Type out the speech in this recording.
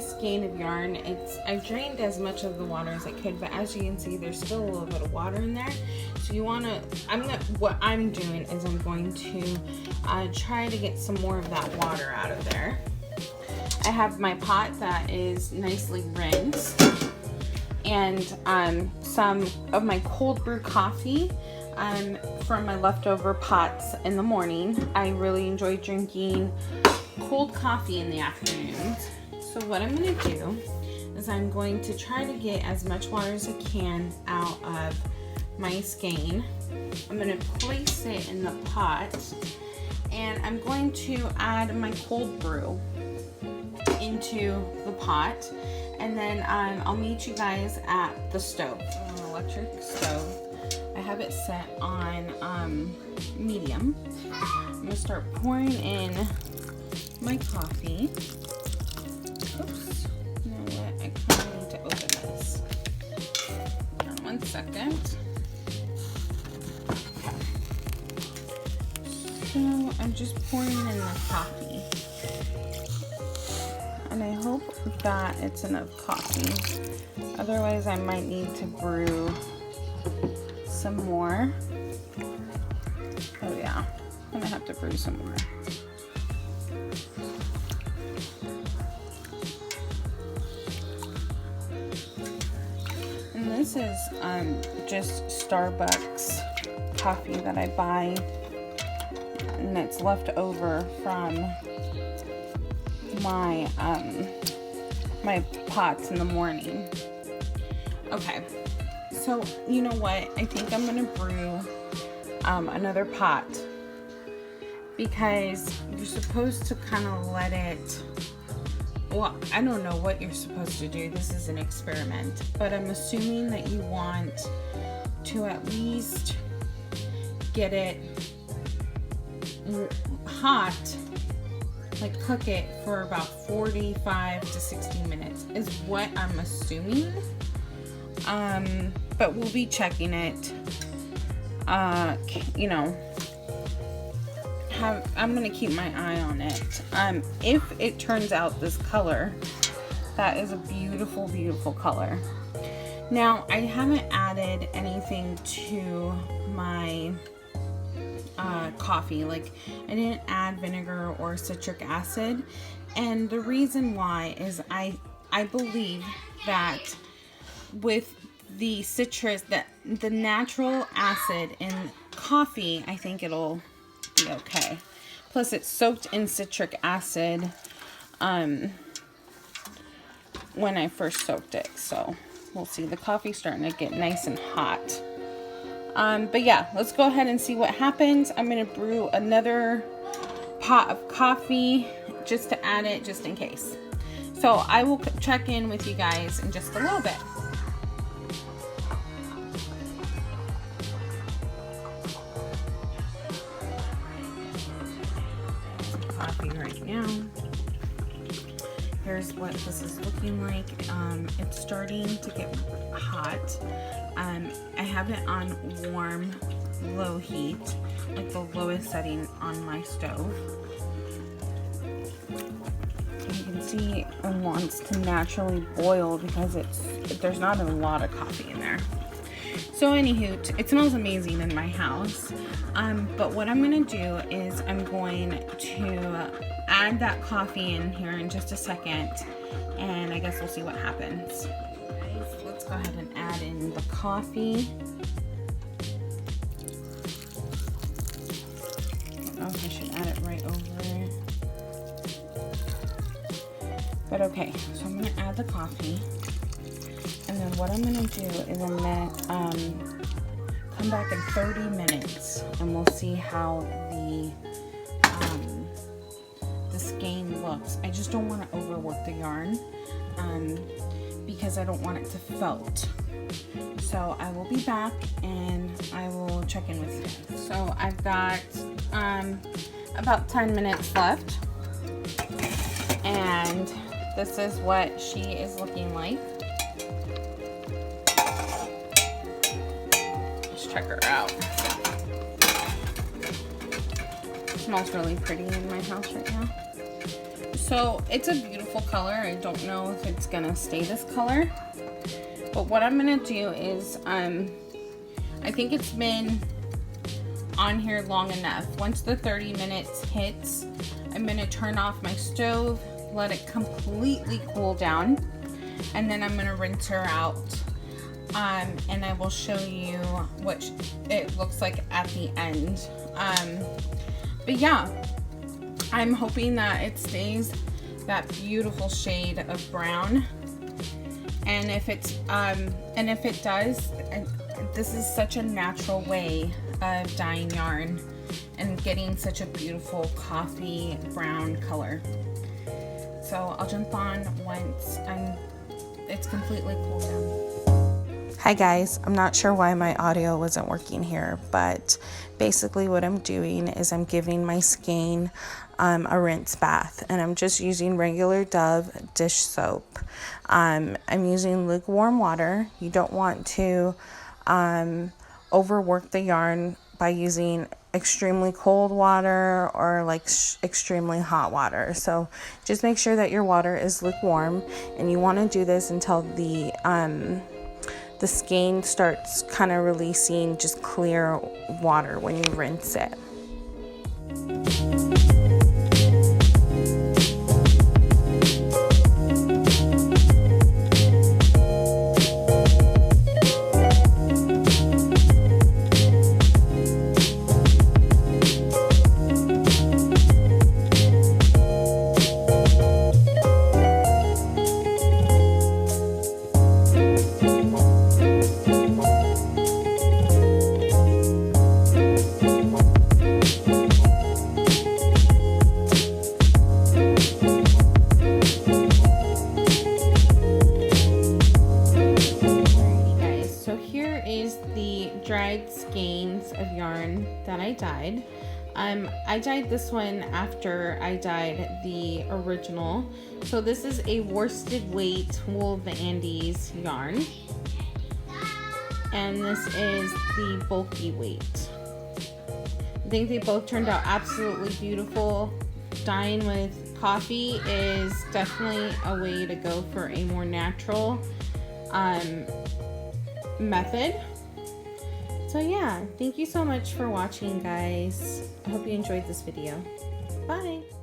Skein of yarn. I've drained as much of the water as I could, but as you can see, there's still a little bit of water in there. So you want to, what I'm doing is I'm going to try to get some more of that water out of there. I have my pot that is nicely rinsed, and some of my cold brew coffee from my leftover pots in the morning. I really enjoy drinking cold coffee in the afternoons. So what I'm going to do is I'm going to try to get as much water as I can out of my skein. I'm going to place it in the pot, and I'm going to add my cold brew into the pot, and then I'll meet you guys at the stove. An electric stove. I have it set on medium. I'm going to start pouring in my coffee. Oops, you know what? I kind of need to open this. Hold on 1 second. Okay. So I'm just pouring in the coffee. And I hope that it's enough coffee. Otherwise, I might need to brew some more. Oh yeah, I'm gonna have to brew some more. This is just Starbucks coffee that I buy, and it's left over from my my pots in the morning. Okay, so you know what? I think I'm gonna brew another pot, because you're supposed to kind of let it. Well, I don't know what you're supposed to do. This is an experiment, but I'm assuming that you want to at least get it hot, like cook it for about 45 to 60 minutes is what I'm assuming. But we'll be checking it. You know, I'm gonna keep my eye on it. If it turns out this color, that is a beautiful, beautiful color. Now, I haven't added anything to my coffee. Like, I didn't add vinegar or citric acid, and the reason why is I believe that with the citrus, that the natural acid in coffee, I think it'll be okay. Plus, it's soaked in citric acid when I first soaked it, so we'll see. The coffee's starting to get nice and hot. But yeah, let's go ahead and see what happens. I'm gonna brew another pot of coffee just to add it, just in case. So I will check in with you guys in just a little bit. Coffee right now. Here's what this is looking like. It's starting to get hot. I have it on warm, low heat, like the lowest setting on my stove. And you can see it wants to naturally boil because there's not a lot of coffee in there. So anywho, it smells amazing in my house. But what I'm gonna do is I'm going to add that coffee in here in just a second, and I guess we'll see what happens. Guys, let's go ahead and add in the coffee. Oh, I should add it right over. But okay, so I'm gonna add the coffee. And then what I'm gonna do is I'm gonna come back in 30 minutes and we'll see how the skein looks. I just don't want to overwork the yarn because I don't want it to felt. So I will be back and I will check in with you. So I've got about 10 minutes left, and this is what she is looking like. Check her out. smells really pretty in my house right now. So it's a beautiful color. I don't know if it's gonna stay this color, but what I'm gonna do is I think it's been on here long enough. Once the 30 minutes hits, I'm gonna turn off my stove, let it completely cool down, and then I'm gonna rinse her out, and I will show you what it looks like at the end. But yeah, I'm hoping that it stays that beautiful shade of brown, and if it does, this is such a natural way of dyeing yarn and getting such a beautiful coffee brown color. So I'll jump on once it's completely cooled down. Hi guys, I'm not sure why my audio wasn't working here, but basically what I'm doing is I'm giving my skein a rinse bath, and I'm just using regular Dove dish soap. I'm using lukewarm water. You don't want to overwork the yarn by using extremely cold water or like extremely hot water. So just make sure that your water is lukewarm, and you want to do this until the skein starts kind of releasing just clear water when you rinse it. Dried skeins of yarn that I dyed. I dyed this one after I dyed the original. So this is a worsted weight Wool of the Andes yarn, and this is the bulky weight. I think they both turned out absolutely beautiful. Dyeing with coffee is definitely a way to go for a more natural method. So yeah, thank you so much for watching, guys. I hope you enjoyed this video. Bye.